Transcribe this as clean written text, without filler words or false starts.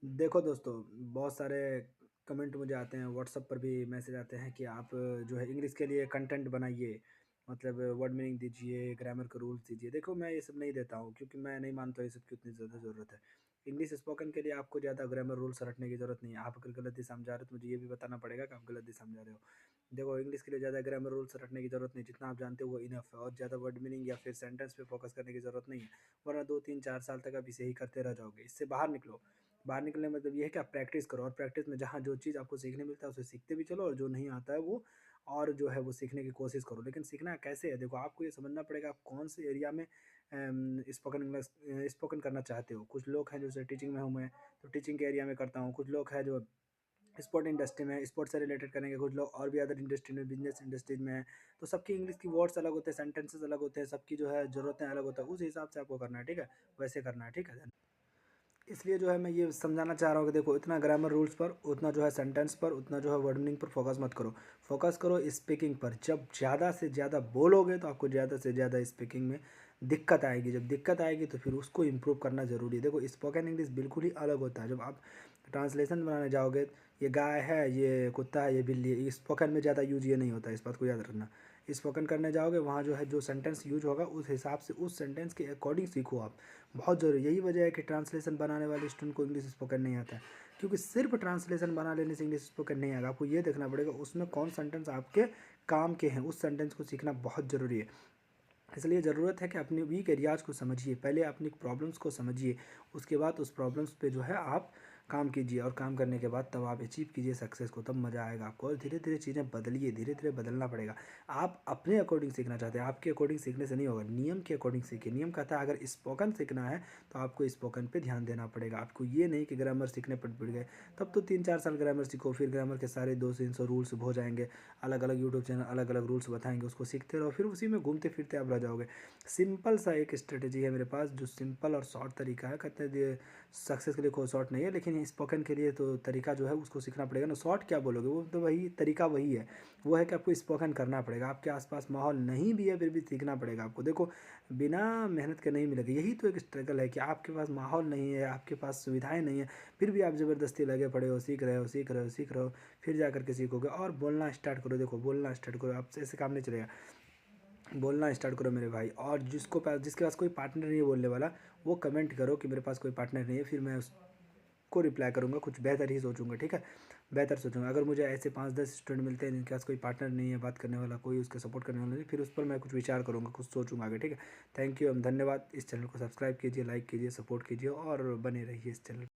देखो दोस्तों, बहुत सारे कमेंट मुझे आते हैं, व्हाट्सएप पर भी मैसेज आते हैं कि आप जो है इंग्लिश के लिए कंटेंट बनाइए, मतलब वर्ड मीनिंग दीजिए, ग्रामर के रूल्स दीजिए। देखो मैं ये सब नहीं देता हूँ क्योंकि मैं नहीं मानता ये सब की उतनी ज़्यादा ज़रूरत है। इंग्लिश स्पोकन के लिए आपको ज़्यादा ग्रामर रूल्स रटने की ज़रूरत नहीं है। आप अगर गलत दिशा में जा रहे हो तो मुझे ये भी बताना पड़ेगा कि आप गलत दिशा में जा रहे हो। देखो इंग्लिश के लिए ज़्यादा ग्रामर रूल्स रटने की ज़रूरत नहीं, जितना आप जानते हो वो इनफ है, और ज़्यादा वर्ड मीनिंग या फिर सेंटेंस पे फोकस करने की ज़रूरत नहीं है। वरना 2 3 4 साल तक आप इसे ही करते रह जाओगे। इससे बाहर निकलो। बाहर निकलने का मतलब ये है कि आप प्रैक्टिस करो, और प्रैक्टिस में जहाँ जो चीज़ आपको सीखने मिलता है उसे सीखते भी चलो, और जो नहीं आता है वो और जो है वो सीखने की कोशिश करो। लेकिन सीखना कैसे है, देखो आपको ये समझना पड़ेगा आप कौन से एरिया में स्पोकन इंग्लिश स्पोकन करना चाहते हो। कुछ लोग हैं जैसे टीचिंग में हूँ मैं, तो टीचिंग के एरिया में करता हूँ। कुछ लोग हैं जो स्पोर्ट इंडस्ट्री में, स्पोर्ट्स से रिलेटेड करेंगे। कुछ लोग और भी अदर इंडस्ट्री में, बिजनेस इंडस्ट्रीज में है। तो सबकी इंग्लिश की वर्ड्स अलग होते हैं, सेंटेंसेस अलग होते हैं, सबकी जो है ज़रूरतें अलग होता है। उस हिसाब से आपको करना है, ठीक है? वैसे करना है, ठीक है? इसलिए जो है मैं ये समझाना चाह रहा हूँ कि देखो इतना ग्रामर रूल्स पर, उतना जो है सेंटेंस पर, उतना जो है वर्ड मीनिंग पर फोकस मत करो। फोकस करो स्पीकिंग पर। जब ज़्यादा से ज़्यादा बोलोगे तो आपको ज़्यादा से ज़्यादा स्पीकिंग में दिक्कत आएगी। जब दिक्कत आएगी तो फिर उसको इम्प्रूव करना ज़रूरी है। देखो स्पोकन इंग्लिश बिल्कुल ही अलग होता है। जब आप ट्रांसलेशन बनाने जाओगे, ये गाय है, ये कुत्ता है, ये बिल्ली है, स्पोकन में ज़्यादा यूज ये नहीं होता है, इस बात को याद रखना। स्पोकन करने जाओगे वहाँ जो है जो सेंटेंस यूज होगा उस हिसाब से उस सेंटेंस के अकॉर्डिंग सीखो आप। बहुत ज़रूरी, यही वजह है कि ट्रांसलेशन बनाने वाले स्टूडेंट को इंग्लिश स्पोकन नहीं आता है। क्योंकि सिर्फ ट्रांसलेशन बना लेने से इंग्लिश स्पोकन नहीं आएगा। आपको ये देखना पड़ेगा उसमें कौन सेंटेंस आपके काम के हैं, उस सेंटेंस को सीखना बहुत ज़रूरी है। इसलिए ज़रूरत है कि अपने वीक एरियाज़ को समझिए, पहले अपनी प्रॉब्लम्स को समझिए, उसके बाद उस प्रॉब्लम्स पे जो है आप काम कीजिए, और काम करने के बाद तब आप अचीव कीजिए सक्सेस को, तब मज़ा आएगा आपको। और धीरे धीरे चीज़ें बदलिए, धीरे धीरे बदलना पड़ेगा। आप अपने अकॉर्डिंग सीखना चाहते हैं, आपके अकॉर्डिंग सीखने से नहीं होगा, नियम के अकॉर्डिंग सीखिए। नियम कहता है अगर स्पोकन सीखना है तो आपको स्पोकन पे ध्यान देना पड़ेगा। आपको ये नहीं कि ग्रामर सीखने पड़ गए, तब तो 3 4 साल ग्रामर सीखो, फिर ग्रामर के सारे 200 300 रूल्स हो जाएंगे। अलग अलग यूट्यूब चैनल अलग अलग रूल्स बताएंगे, उसको सीखते रहो, फिर उसी में घूमते फिरते आप रह जाओगे। सिंपल सा एक स्ट्रेटेजी है मेरे पास, जो सिंपल और शॉर्ट तरीका है। कहते हैं सक्सेस के लिए कोई शॉर्ट नहीं है, लेकिन स्पोकन के लिए तो तरीका जो है उसको सीखना पड़ेगा ना। शॉर्ट क्या बोलोगे, वो तो वही तरीका वही है। वो है कि आपको स्पोकन करना पड़ेगा। आपके आसपास माहौल नहीं भी है फिर भी सीखना पड़ेगा आपको। देखो बिना मेहनत के नहीं मिलेगा, यही तो एक स्ट्रगल है कि आपके पास माहौल नहीं है, आपके पास सुविधाएं नहीं है, फिर भी आप ज़बरदस्ती लगे पड़े हो, सीख रहे हो सीख रहे हो सीख रहे हो। फिर जा करके सीखोगे और बोलना स्टार्ट करो। देखो बोलना स्टार्ट करो, आपसे ऐसे काम नहीं चलेगा। बोलना स्टार्ट करो मेरे भाई। और जिसके पास कोई पार्टनर नहीं है बोलने वाला, वो कमेंट करो कि मेरे पास कोई पार्टनर नहीं है, फिर मैं उसको रिप्लाई करूँगा, कुछ बेहतर ही सोचूंगा, ठीक है? बेहतर सोचूंगा। अगर मुझे ऐसे 5 10 स्टूडेंट मिलते हैं जिनके पास कोई पार्टनर नहीं है, बात करने वाला कोई, उसका सपोर्ट करने वाला नहीं, फिर उस पर मैं कुछ विचार करूँगा, कुछ सोचूंगा आगे, ठीक है? थैंक यू, धन्यवाद। इस चैनल को सब्सक्राइब कीजिए, लाइक कीजिए, सपोर्ट कीजिए और बने रहिए इस चैनल।